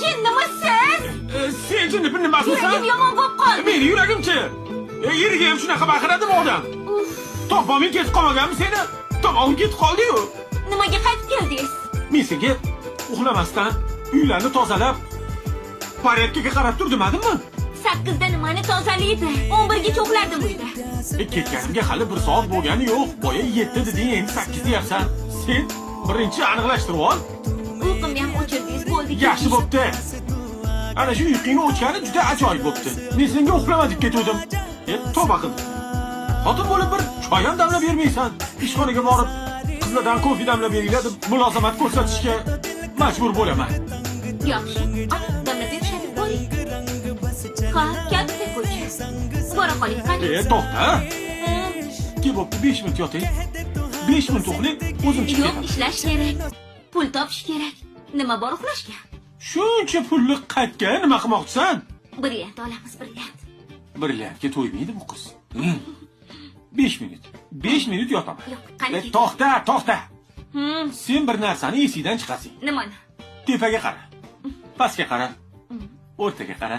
Jinnimisiz? Sen jinni bir nimasisan? Yuragim yomon bo'lib qoldi. Meni yuragimchi? Yeriga ham shunaqa baqiradimi odam? Tomog'ing ketib qolmaganmi seni? Tomog'ing ketib qoldi-yu. Nimaga qaytib keldingiz? Men senga uxlamasdan uylarni tozalab, porядкаga qarab tur demadimmi? 8 da nimani tozalaydi? 11 gacha uxlardim uyda. Ketganimga hali 1 soat bo'lgani yo'q. Boya 7 deding, endi 8 deyapsan. Sen birinchi aniqlashtirib ol. Uyqimni ham o'chirdingiz bo'ldi. Yaxshi bo'pti. Ana shu uyqingni o'chgani juda ajoyib bo'pti. Men senga uxlama deb ketdim. Tavba qil. Xotin bo'lib bir choy ham damlab bermaysan. Ishxonaga borib, qizlardan kofe damlab beringlar deb mulozamat ko'rsatishga majbur bo'laman. Yaxshi. Ana damlab berishadi bo'ling. Ha, katta ko'cha. Bora qoling, qani. To'xta. Kim bo'pti 5 minut yoting. 5 minut uxlang, o'zim chiqib Yo'q, ketaman. ishlash kerak. Pul topish kerak. Nima bor uxlashga? Shuncha pulni qaytga nima qilmoqchisan? Brilliant olamiz, brilliant. Brilliantga to'ymaydi bu qiz. 5 minut. 5 minut yotaman. Yo'q, qani. To'xta. Sen bir narsani esingdan chiqarsing. Nimani? Tepaga qara. Pastga qara. O'rtaga qara.